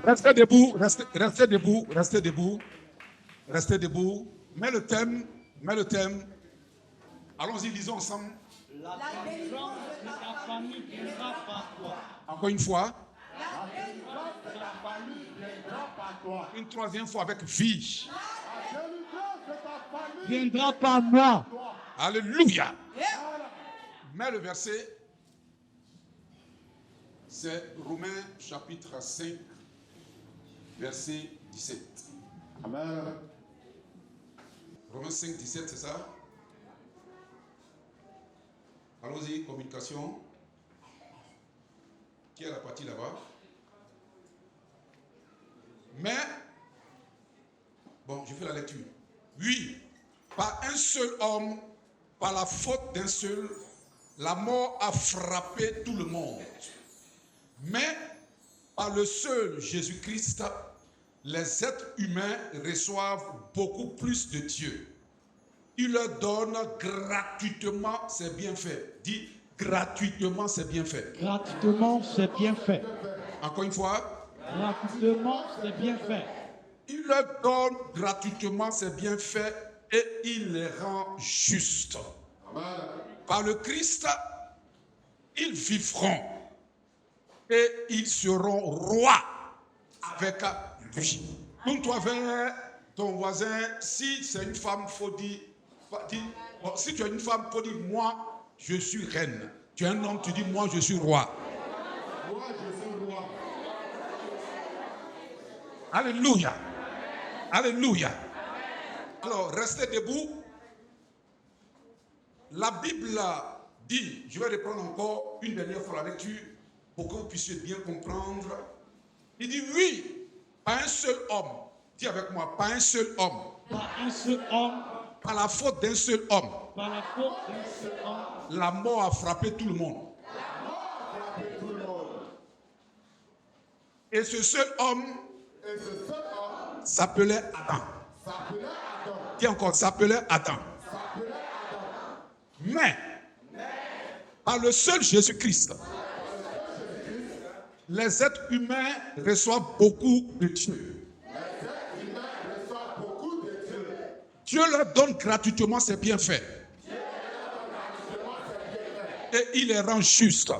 Restez debout, restez debout, restez debout. Restez debout. Mets le thème. Allons-y, lisons ensemble. La délivrance de ta famille viendra par toi. Encore une fois. La délivrance de ta famille viendra par toi. Une troisième fois avec vie. La délivrance de ta famille viendra par moi. Alléluia. Mets le verset. C'est Romains chapitre 5, verset 17. Amen. Romains 5, 17, c'est ça? Allons-y, communication. Qui est la partie là-bas? Mais, bon, je fais la lecture. Oui, par un seul homme, par la faute d'un seul, la mort a frappé tout le monde. Mais, par le seul Jésus-Christ, les êtres humains reçoivent beaucoup plus de Dieu. Il leur donne gratuitement ses bienfaits. Dis, gratuitement ses bienfaits. Gratuitement, c'est bien fait. Encore une fois. Gratuitement, c'est bien fait. Il leur donne gratuitement ses bienfaits et il les rend justes. Par le Christ, ils vivront et ils seront rois avec lui. Tourne-toi vers ton voisin. Si c'est une femme, faut dire, si tu es une femme, faut dire, moi, je suis reine. Tu es un homme, tu dis, moi, je suis roi. Moi, je suis roi. Alléluia. Alléluia. Alors, restez debout. La Bible dit, je vais reprendre encore une dernière fois la lecture pour que vous puissiez bien comprendre. Il dit, oui, pas un seul homme. Dis avec moi, pas un seul homme. Par un seul homme, Par la faute d'un seul homme, par la faute d'un seul homme, la mort a frappé tout le monde. Et ce seul homme Et ce seul homme s'appelait Adam. s'appelait Adam. Dis encore, s'appelait Adam. S'appelait Adam. Mais, par le seul Jésus-Christ, les êtres humains reçoivent beaucoup de Dieu. Les êtres humains reçoivent beaucoup de Dieu. Dieu leur donne gratuitement ses bienfaits. Et il les rend justes. Et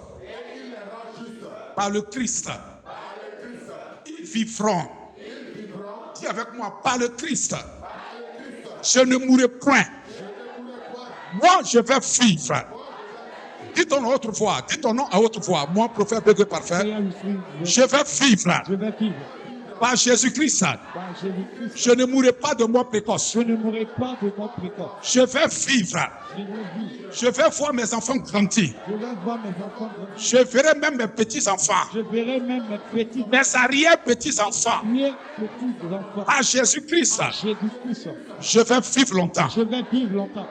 il les rend justes. Par le Christ, Par le Christ, ils vivront. ils vivront. Dis avec moi, par le Christ, Par le Christ, je ne mourrai point. je ne mourrai point. Moi, je vais vivre. Dis ton nom à haute voix. Dis ton nom à haute voix. Moi, prophète Bégué parfait, je vais vivre. je vais vivre. Par Jésus-Christ, Par Jésus-Christ, je ne mourrai pas de mort précoce. je ne mourrai pas de mort précoce. Je vais vivre. Je vais vivre. Je vais voir mes enfants grandir. Je vais voir mes enfants grandir. Je verrai même mes petits-enfants. Je verrai même mes petits Mes arrière-petits-enfants. petits-enfants. Par Jésus-Christ, Par Jésus-Christ, je vais vivre longtemps. je vais vivre longtemps.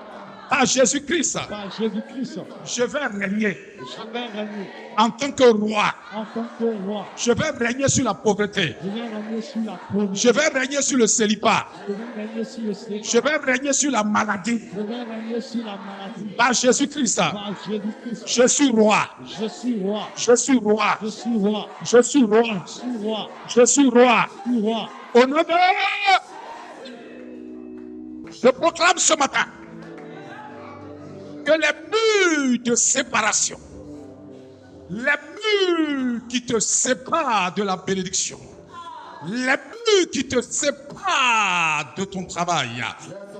Par Jésus-Christ, Par Jésus-Christ, je vais régner je vais régner en tant que roi. en tant que roi. Je vais régner sur la pauvreté. Je vais régner sur la pauvreté. Je vais régner sur le célibat. Je vais régner sur le ciel. Je vais régner sur la maladie. Je vais régner sur la maladie. Par Jésus-Christ, Par Jésus-Christ, je suis roi. je suis roi. Je suis roi. Je suis roi. Je suis roi. Je suis roi. Je suis roi. Je suis roi. Au nom de... Je proclame ce matin que les murs de séparation, les murs qui te séparent de la bénédiction, les murs qui te séparent de ton travail,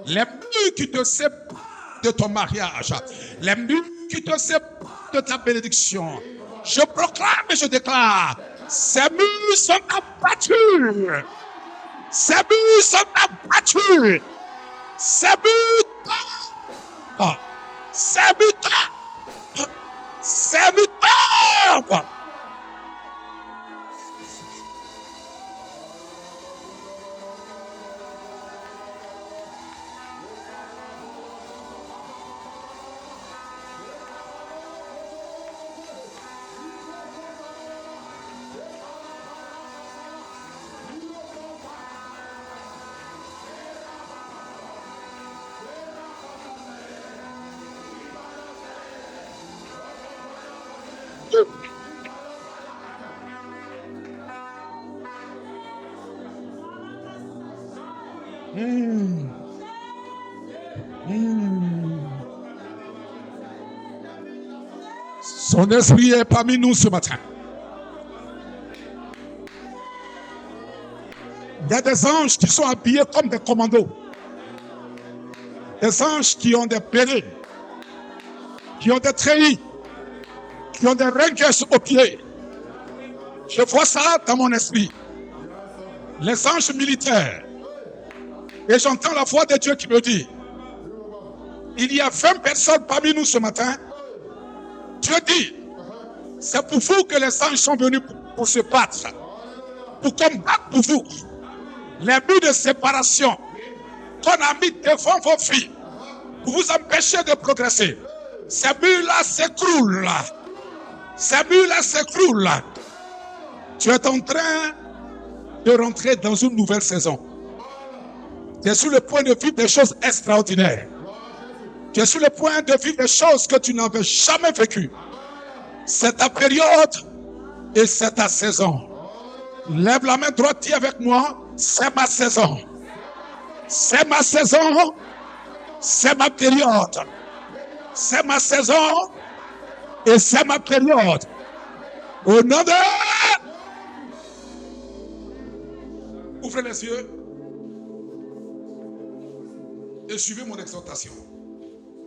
les murs qui te séparent de ton mariage, les murs qui te séparent de ta bénédiction, je proclame et je déclare, ces murs sont abattus. Ces murs sont abattus. Ces murs... Ah. Serviteur! Serviteur! Son esprit est parmi nous ce matin. Il y a des anges qui sont habillés comme des commandos. Des anges qui ont des périls, qui ont des treillis, qui ont des rangers aux pieds. Je vois ça dans mon esprit. Les anges militaires. Et j'entends la voix de Dieu qui me dit, il y a 20 personnes parmi nous ce matin. Dieu dit, c'est pour vous que les anges sont venus pour se battre, pour combattre pour vous. Les buts de séparation qu'on a mis devant vos filles, pour vous empêcher de progresser. Ces buts-là s'écroulent. Ces buts-là s'écroulent. Tu es en train de rentrer dans une nouvelle saison. Tu es sur le point de vivre des choses extraordinaires. Tu es sur le point de vivre des choses que tu n'avais jamais vécues. C'est ta période et c'est ta saison. Lève la main droite, dis avec moi, c'est ma saison. C'est ma saison. C'est ma période. C'est ma saison et c'est ma période. Au nom de... Ouvrez les yeux et suivez mon exhortation.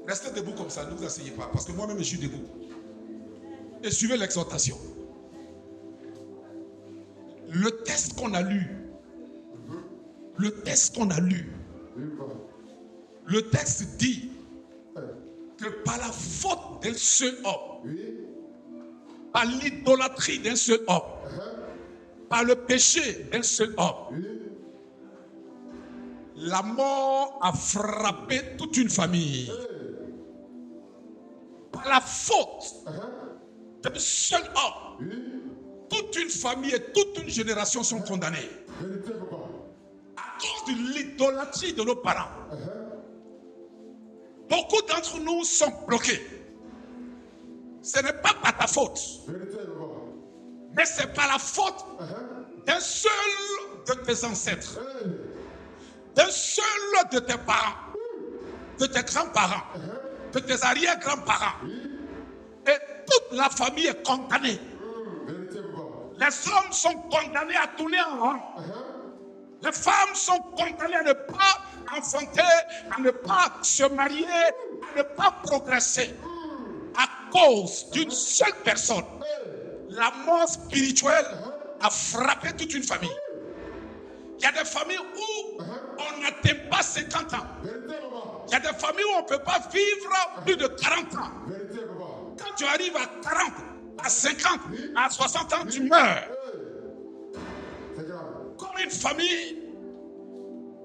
Restez debout comme ça, ne vous asseyez pas, parce que moi-même je suis debout. Et suivez l'exhortation. Le texte qu'on a lu, le texte dit que par la faute d'un seul homme, par l'idolâtrie d'un seul homme, par le péché d'un seul homme, la mort a frappé toute une famille. Par la faute d'un seul homme, toute une famille et toute une génération sont condamnées. À cause de l'idolâtrie de nos parents. Beaucoup d'entre nous sont bloqués. Ce n'est pas par ta faute. Mais c'est par la faute d'un seul de tes ancêtres. D'un seul de tes parents. De tes grands-parents. De tes arrière-grands-parents. Et toute la famille est condamnée. Les hommes sont condamnés à tourner en rond. Les femmes sont condamnées à ne pas enfanter, à ne pas se marier, à ne pas progresser. À cause d'une seule personne. La mort spirituelle a frappé toute une famille. Il y a des familles où on n'atteint pas 50 ans. Il y a des familles où on ne peut pas vivre plus de 40 ans. Quand tu arrives à 40, à 50, à 60 ans, tu meurs. Comme une famille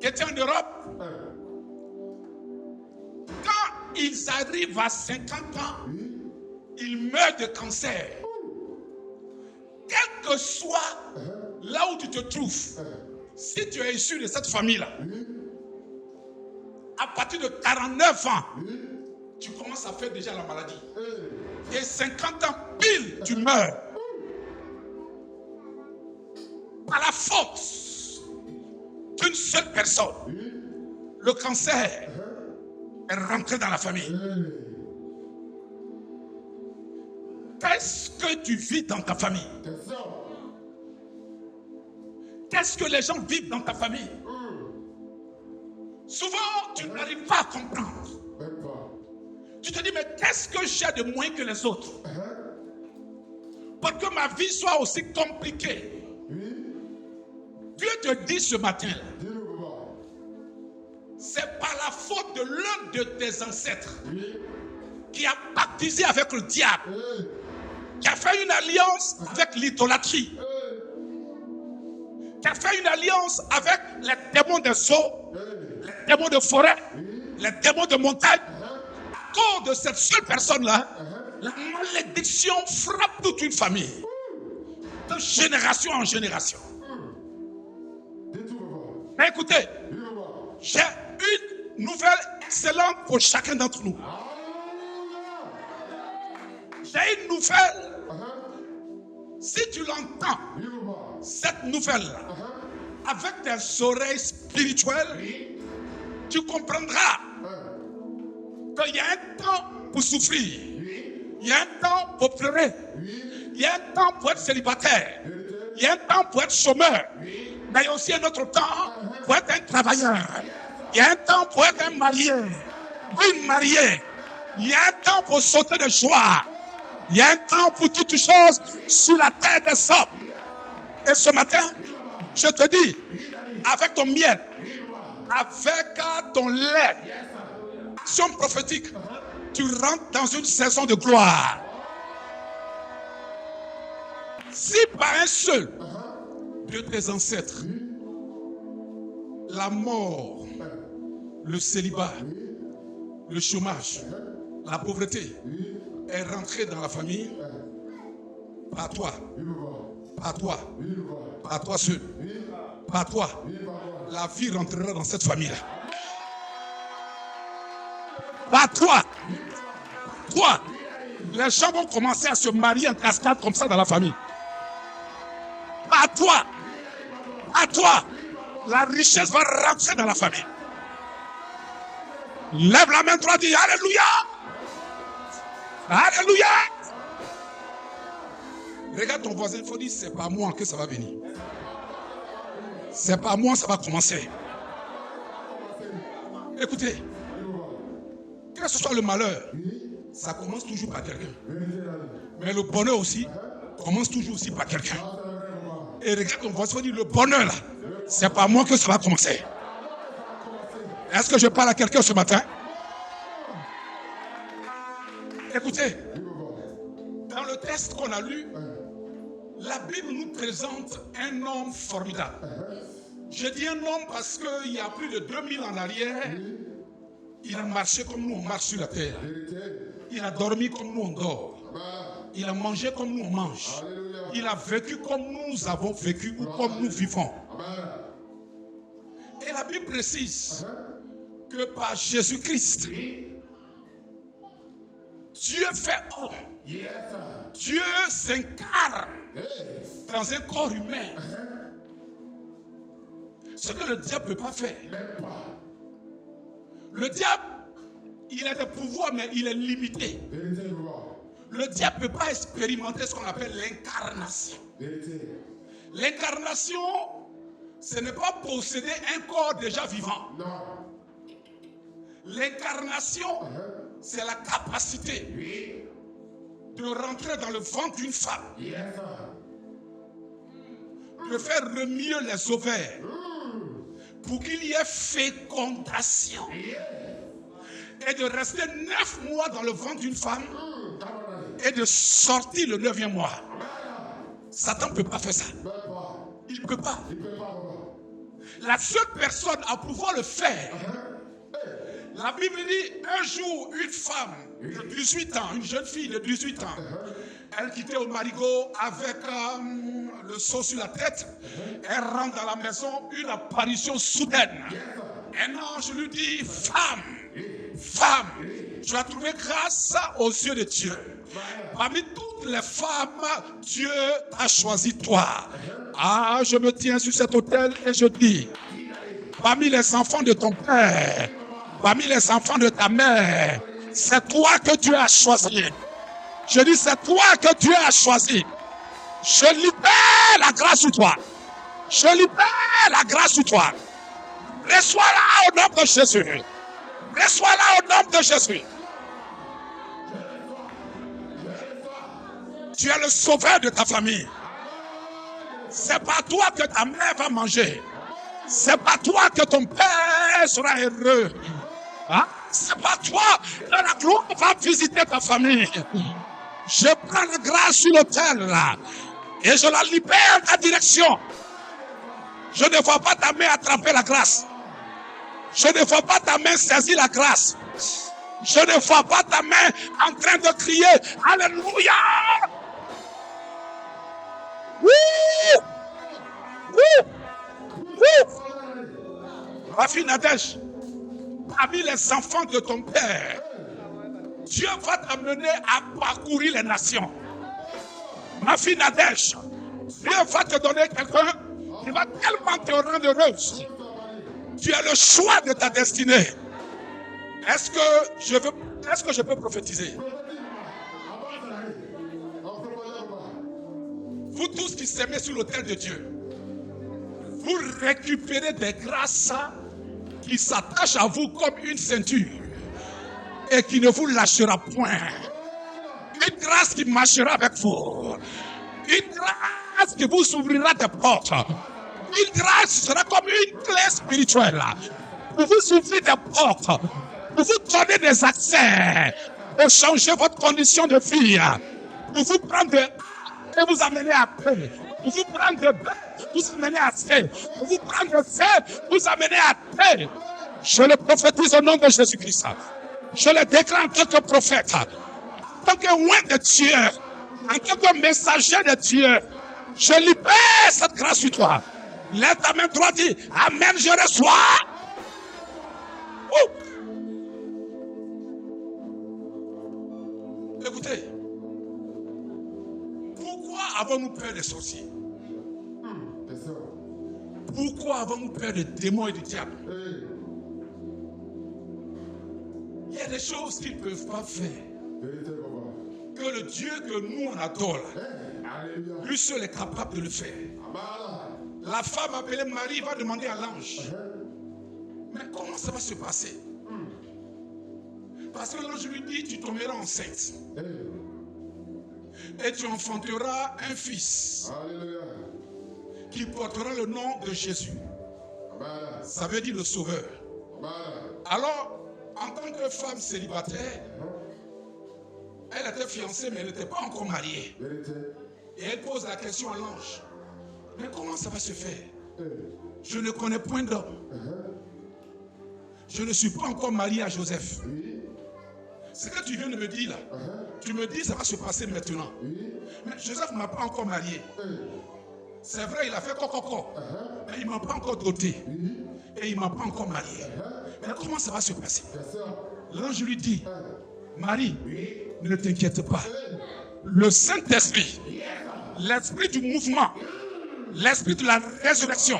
qui était en Europe, quand ils arrivent à 50 ans, ils meurent de cancer. Quel que soit là où tu te trouves, si tu es issu de cette famille-là, à partir de 49 ans, tu commences à faire déjà la maladie. Et 50 ans pile, tu meurs. Par la force d'une seule personne, le cancer est rentré dans la famille. Qu'est-ce que tu vis dans ta famille? Qu'est-ce que les gens vivent dans ta famille? Souvent, tu n'arrives pas à comprendre. Tu te dis, mais qu'est-ce que j'ai de moins que les autres? Pour que ma vie soit aussi compliquée. Dieu te dit ce matin, c'est par la faute de l'un de tes ancêtres qui a pactisé avec le diable, qui a fait une alliance avec l'idolâtrie, qui a fait une alliance avec les démons des eaux, les démons de forêt, les démons de montagne. À cause de cette seule personne-là, la malédiction frappe toute une famille, de génération en génération. Mais écoutez, j'ai une nouvelle excellente pour chacun d'entre nous. J'ai une nouvelle. Si tu l'entends, cette nouvelle, avec tes oreilles spirituelles, tu comprendras qu'il y a un temps pour souffrir. Il y a un temps pour pleurer. Il y a un temps pour être célibataire. Il y a un temps pour être chômeur. Mais il y a aussi un autre temps pour être un travailleur. Il y a un temps pour être un marié. Une mariée. Il y a un temps pour sauter de joie. Il y a un temps pour toutes choses sur la terre des hommes. Et ce matin, je te dis, avec ton miel, avec ton lait, action prophétique, tu rentres dans une saison de gloire. Si par un seul de tes ancêtres, la mort, le célibat, le chômage, la pauvreté est rentrée dans la famille, pas toi, pas toi, pas toi seul, pas toi, la vie rentrera dans cette famille-là. Pas toi, toi, les gens vont commencer à se marier en cascade comme ça dans la famille. Pas toi, à toi, la richesse va rentrer dans la famille. Lève la main droite et dis Alléluia. Alléluia. Regarde ton voisin, il faut dire c'est pas moi que ça va venir. C'est pas moi, ça va commencer. Écoutez, que ce soit le malheur, ça commence toujours par quelqu'un. Mais le bonheur aussi commence toujours aussi par quelqu'un. Et regarde ton voisin, il faut dire le bonheur là, c'est pas moi que ça va commencer. Est-ce que je parle à quelqu'un ce matin? Écoutez, dans le texte qu'on a lu, la Bible nous présente un homme formidable. Je dis un homme parce qu'il y a plus de 2000 ans en arrière, il a marché comme nous on marche sur la terre. Il a dormi comme nous on dort. Il a mangé comme nous on mange. Il a vécu comme nous avons vécu ou comme nous vivons. Et la Bible précise que par Jésus-Christ, Dieu fait homme. Dieu s'incarne dans un corps humain. Ce que le diable ne peut pas faire. Le diable, il a des pouvoirs, mais il est limité. Le diable ne peut pas expérimenter ce qu'on appelle l'incarnation. L'incarnation, ce n'est pas posséder un corps déjà vivant. L'incarnation, c'est la capacité de rentrer dans le ventre d'une femme, de faire remuer les ovaires pour qu'il y ait fécondation et de rester 9 mois dans le ventre d'une femme et de sortir le 9e mois. Satan ne peut pas faire ça. Il ne peut pas. La seule personne à pouvoir le faire, la Bible dit, un jour, une femme de 18 ans, une jeune fille de 18 ans, elle quittait au marigot avec le seau sur la tête. Elle rentre dans la maison, une apparition soudaine. Un ange lui dit, femme, femme, tu as trouvé grâce aux yeux de Dieu. Parmi toutes les femmes, Dieu a choisi toi. Ah, je me tiens sur cet autel et je dis, parmi les enfants de ton père, parmi les enfants de ta mère, c'est toi que Dieu a choisi. Je dis, c'est toi que Dieu a choisi. Je libère la grâce sur toi. Je libère la grâce sur toi. Reçois-la au nom de Jésus. Reçois-la au nom de Jésus. Tu es le sauveur de ta famille. C'est pas toi que ta mère va manger. C'est pas toi que ton père sera heureux. Hein? C'est pas toi que la gloire va visiter ta famille. Je prends la grâce sur l'autel là et je la libère en ta direction. Je ne vois pas ta main attraper la grâce. Je ne vois pas ta main saisir la grâce. Je ne vois pas ta main en train de crier Alléluia. Oui! Oui! Oui! Ma fille Nadège, parmi les enfants de ton père, Dieu va t'amener à parcourir les nations. Ma fille Nadège, Dieu va te donner quelqu'un qui va tellement te rendre heureuse. Tu as le choix de ta destinée. Est-ce que je peux prophétiser? Vous tous qui s'aimez sur l'autel de Dieu, vous récupérez des grâces qui s'attachent à vous comme une ceinture et qui ne vous lâchera point. Une grâce qui marchera avec vous. Une grâce qui vous ouvrira des portes. Une grâce sera comme une clé spirituelle pour vous ouvrir des portes, pour vous donner des accès, pour changer votre condition de vie, pour vous prendre et vous amener à paix, pour vous prendre de paix, vous amener à paix, pour vous prendre de paix, vous amener à paix. Je le prophétise au nom de Jésus-Christ. Je le déclare en tant que prophète, en tant que loin de Dieu, en tant que messager de Dieu. Je libère cette grâce sur toi. Lève ta main droite, dis Amen, je reçois. Écoutez, pourquoi avons-nous peur des sorciers? Pourquoi avons-nous peur des démons et du diable? Il y a des choses qu'ils ne peuvent pas faire. Que le Dieu que nous on adore, lui seul est capable de le faire. La femme appelée Marie va demander à l'ange, mais comment ça va se passer? Parce que l'ange lui dit, tu tomberas enceinte. Et tu enfanteras un fils qui portera le nom de Jésus. Ça veut dire le sauveur. Alors, en tant que femme célibataire, elle était fiancée mais elle n'était pas encore mariée. Et elle pose la question à l'ange. Mais comment ça va se faire? Je ne connais point d'homme. Je ne suis pas encore marié à Joseph. Ce que tu viens de me dire là, tu me dis ça va se passer maintenant. Mais Joseph ne m'a pas encore marié. C'est vrai, il a fait coco, mais il ne m'a pas encore doté. Et il ne m'a pas encore marié. Mais comment ça va se passer? L'ange lui dit, Marie, ne t'inquiète pas. Le Saint-Esprit, l'esprit du mouvement, l'esprit de la résurrection,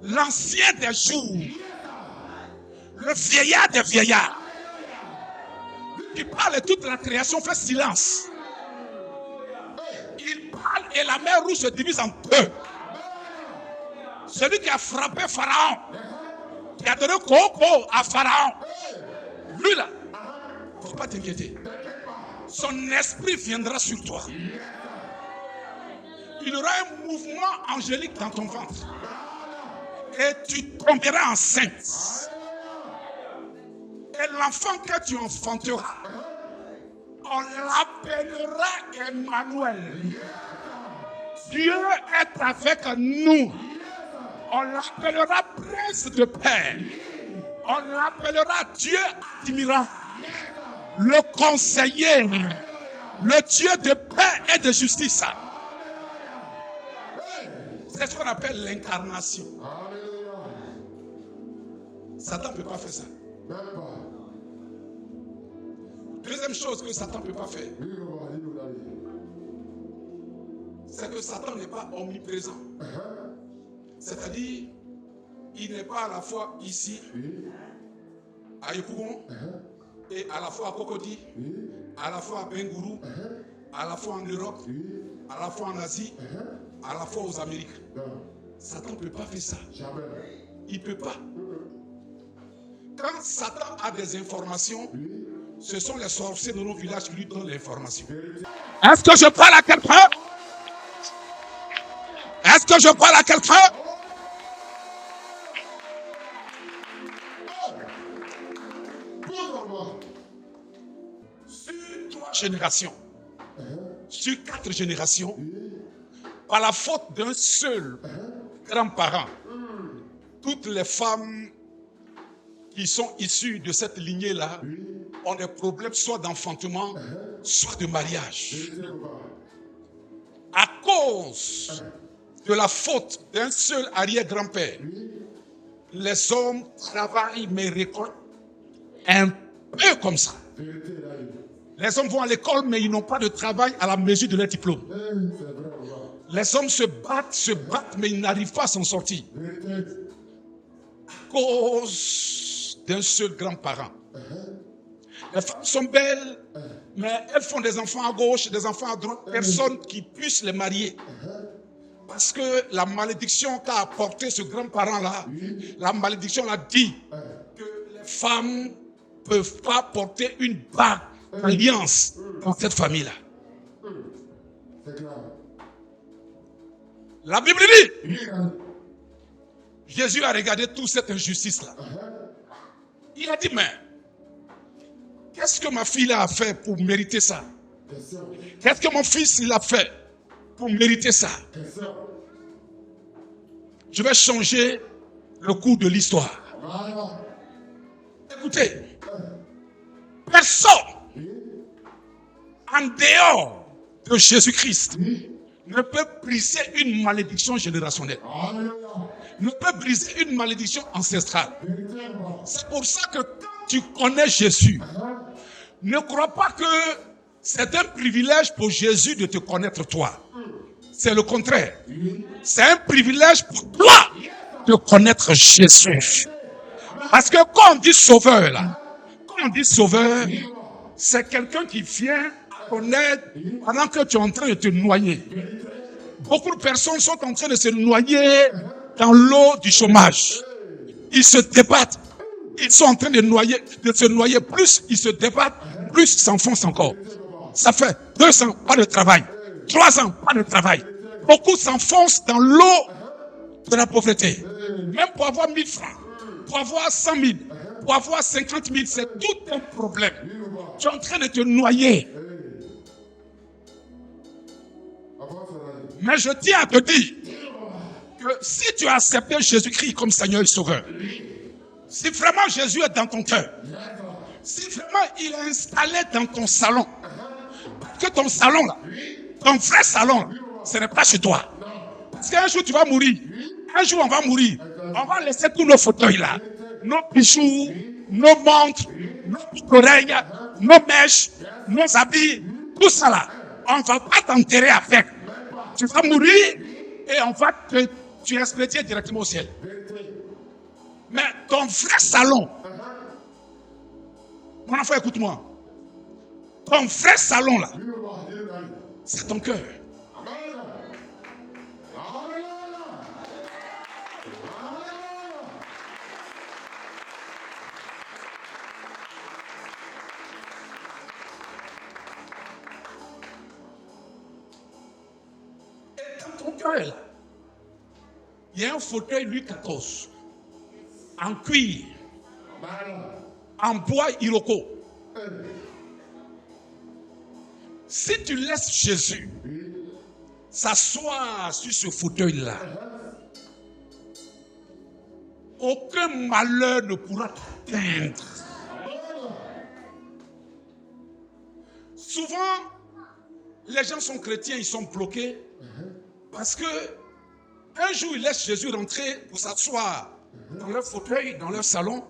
l'ancien des jours, le vieillard des vieillards, qui parle de toute la création, fait silence. Il parle et la mer rouge se divise en deux. Celui qui a frappé Pharaon, qui a donné coco à Pharaon, lui là, il ne faut pas t'inquiéter. Son esprit viendra sur toi. Il y aura un mouvement angélique dans ton ventre. Et tu tomberas enceinte. Et l'enfant que tu enfanteras, on l'appellera Emmanuel. Dieu est avec nous. On l'appellera prince de paix. On l'appellera Dieu admirant, le conseiller, le Dieu de paix et de justice. C'est ce qu'on appelle l'incarnation. Satan ne peut pas faire ça. Deuxième chose que Satan ne peut pas faire, c'est que Satan n'est pas omniprésent. C'est-à-dire, il n'est pas à la fois ici, à Yopougon, et à la fois à Cocody, à la fois à Bengourou, à la fois en Europe, à la fois en Asie, à la fois aux Amériques. Satan ne peut pas faire ça. Il ne peut pas. Quand Satan a des informations, ce sont les sorciers de nos villages qui lui donnent l'information. Est-ce que je parle à quelqu'un? Est-ce que je parle à quelqu'un? Sur 3 générations, sur 4 générations, par la faute d'un seul grand-parent, toutes les femmes qui sont issues de cette lignée-là ont des problèmes soit d'enfantement, soit de mariage. À cause de la faute d'un seul arrière-grand-père, les hommes travaillent mais récoltent un peu comme ça. Les hommes vont à l'école mais ils n'ont pas de travail à la mesure de leur diplôme. Les hommes se battent, mais ils n'arrivent pas à s'en sortir. À cause d'un seul grand-parent. Les femmes sont belles, mais elles font des enfants à gauche, des enfants à droite. Personne qui puisse les marier. Parce que la malédiction qu'a apporté ce grand-parent-là, la malédiction l'a dit que les femmes ne peuvent pas porter une bague d'alliance dans cette famille-là. La Bible dit, Jésus a regardé toute cette injustice-là. Il a dit, mais qu'est-ce que ma fille a fait pour mériter ça? Qu'est-ce que mon fils il a fait pour mériter ça? Je vais changer le cours de l'histoire. Écoutez, personne en dehors de Jésus-Christ ne peut briser une malédiction générationnelle. Ne peut briser une malédiction ancestrale. C'est pour ça que quand tu connais Jésus, ne crois pas que c'est un privilège pour Jésus de te connaître toi. C'est le contraire. C'est un privilège pour toi de connaître Jésus. Parce que quand on dit sauveur, là, quand on dit sauveur, c'est quelqu'un qui vient à ton aide pendant que tu es en train de te noyer. Beaucoup de personnes sont en train de se noyer dans l'eau du chômage. Ils se débattent. Ils sont en train de se noyer. Plus ils se débattent, plus ils s'enfoncent encore. Ça fait 2 ans, pas de travail. 3 ans, pas de travail. Beaucoup s'enfoncent dans l'eau de la pauvreté. Même pour avoir 1000 francs, pour avoir 100 000, pour avoir 50 000, c'est tout un problème. Tu es en train de te noyer. Mais je tiens à te dire que si tu as accepté Jésus-Christ comme Seigneur et Sauveur, si vraiment Jésus est dans ton cœur, si vraiment il est installé dans ton salon, parce que ton salon là, ton vrai salon là, ce n'est pas chez toi. Parce qu'un jour tu vas mourir. Un jour on va mourir. On va laisser tous nos fauteuils là, nos bijoux, nos montres, nos oreilles, nos mèches, nos habits, tout ça là. On ne va pas t'enterrer avec. Tu vas mourir et on va tu expédier directement au ciel. Mais ton vrai salon, mon enfant, écoute-moi. Ton vrai salon là, c'est ton cœur. Et dans ton cœur là, il y a un fauteuil Louis XIV en cuir, en bois iroko. Si tu laisses Jésus s'asseoir sur ce fauteuil-là, aucun malheur ne pourra t'atteindre. Souvent, les gens sont chrétiens, ils sont bloqués parce que un jour, ils laissent Jésus rentrer pour s'asseoir dans leur fauteuil, dans leur salon.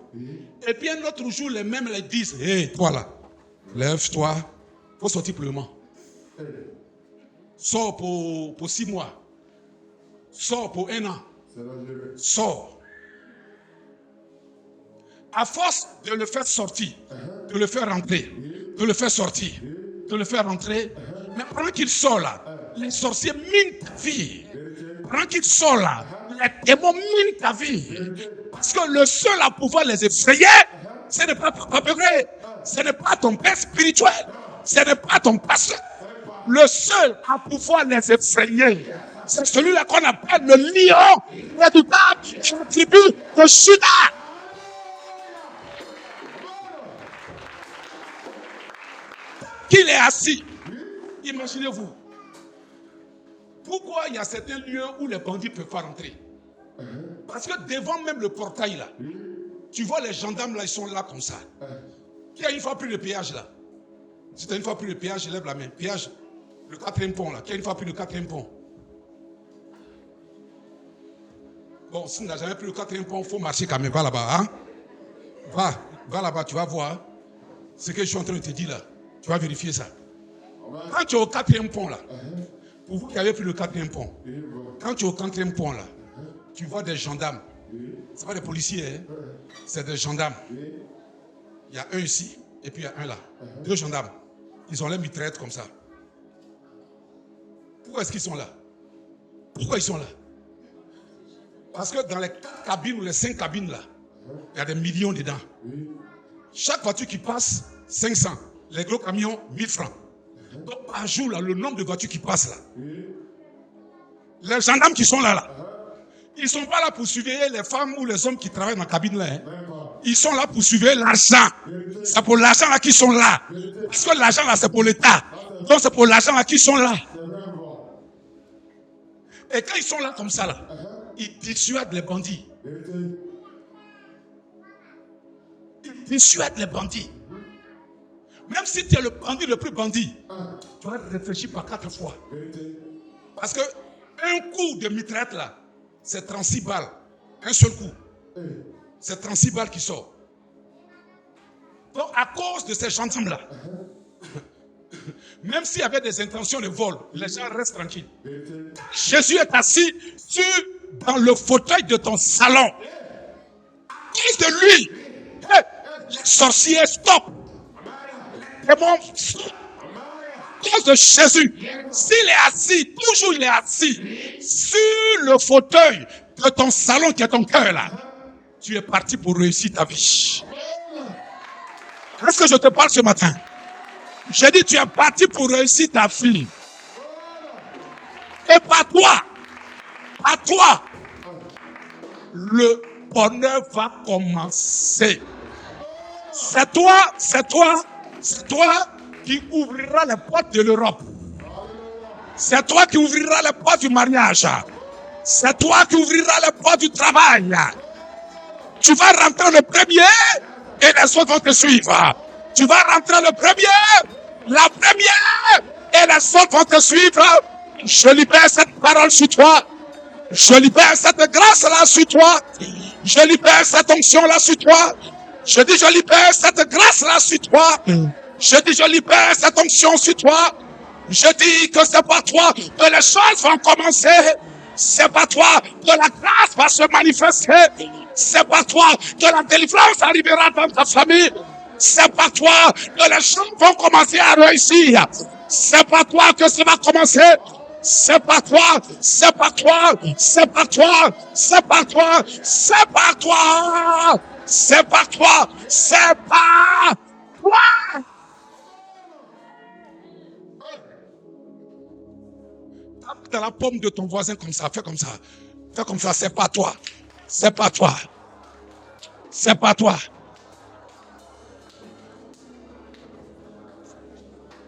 Et puis un autre jour, les mêmes les disent, « Hé, toi là, lève-toi, il faut sortir pour le moment. Sors pour 6 mois. Sors pour 1 an. Sors. » À force de le faire sortir, de le faire rentrer, de le faire sortir, de le faire rentrer, mais pendant qu'il sort là, les sorciers minent ta vie. Pendant qu'il sort là, les démons minent ta vie. Parce que le seul à pouvoir les effrayer, ce n'est pas Papa Begré, ce n'est pas ton père spirituel, ce n'est pas ton pasteur. Le seul à pouvoir les effrayer, c'est celui-là qu'on appelle le lion redoutable de la tribu de Juda. Qu'il est assis. Imaginez-vous. Pourquoi il y a certains lieux où les bandits ne peuvent pas rentrer? Parce que devant même le portail là, tu vois les gendarmes là, ils sont là comme ça. Qui a une fois pris le péage là? Si tu as une fois pris le péage, lève la main. Péage, le 4e pont là. Qui a une fois pris le 4e pont? Bon, si tu n'as jamais pris le 4e pont, il faut marcher quand même. Va là-bas. Hein? Va là-bas, tu vas voir. Ce que je suis en train de te dire là. Tu vas vérifier ça. Quand tu es au 4e pont là, Pour vous qui avez pris le 4e pont, quand tu es au 4e pont là, tu vois des gendarmes. Ce pas des policiers, hein? C'est des gendarmes. Il y a un ici et puis il y a un là. 2 gendarmes. Ils ont les mitraillettes comme ça. Pourquoi est-ce qu'ils sont là? Pourquoi ils sont là? Parce que dans les 4 cabines ou les 5 cabines là, il y a des millions dedans. Chaque voiture qui passe, 500. Les gros camions, 1000 francs. Donc par jour, là, le nombre de voitures qui passent là. Les gendarmes qui sont là, ils ne sont pas là pour surveiller les femmes ou les hommes qui travaillent dans la cabine là. Hein. Ils sont là pour surveiller l'argent. C'est pour l'argent là qu'ils sont là. Parce que l'argent là, c'est pour l'État. Donc c'est pour l'argent là qu'ils sont là. Et quand ils sont là comme ça, là, ils dissuadent les bandits. Ils dissuadent les bandits. Même si tu es le bandit le plus bandit, tu vas réfléchir par 4 fois. Parce que un coup de mitraillette là, c'est 36 balles. Un seul coup. C'est 36 balles qui sort. Donc à cause de ces gendarmes là, même s'il y avait des intentions de vol, les gens restent tranquilles. Jésus est assis dans le fauteuil de ton salon. Qu'est-ce de lui? Les sorciers, stop! Démons, stop! Qu'est-ce de Jésus? S'il est assis, toujours il est assis sur le fauteuil de ton salon qui est ton cœur là, tu es parti pour réussir ta vie. Est-ce que je te parle ce matin? J'ai dit, tu es parti pour réussir ta vie. Et pas toi. À toi. Le bonheur va commencer. C'est toi qui ouvriras les portes de l'Europe. C'est toi qui ouvriras les portes du mariage. C'est toi qui ouvriras les portes du travail. Tu vas rentrer le premier et les autres vont te suivre. Tu vas rentrer le premier, la première et les autres vont te suivre. Je libère cette parole sur toi. Je libère cette grâce-là sur toi. Je libère cette onction-là sur toi. Je dis, je libère cette grâce-là sur toi. Je dis, je libère cette onction sur toi. Je dis que c'est pas toi que les choses vont commencer. C'est pas toi que la grâce va se manifester. C'est pas toi que la délivrance arrivera dans ta famille. C'est pas toi que les gens vont commencer à réussir. C'est pas toi que ça va commencer. C'est pas toi, c'est pas toi, c'est pas toi, c'est pas toi, c'est pas toi, c'est pas toi, c'est pas toi. Tape dans la paume de ton voisin comme ça, fais comme ça, c'est pas toi, c'est pas toi, c'est pas toi.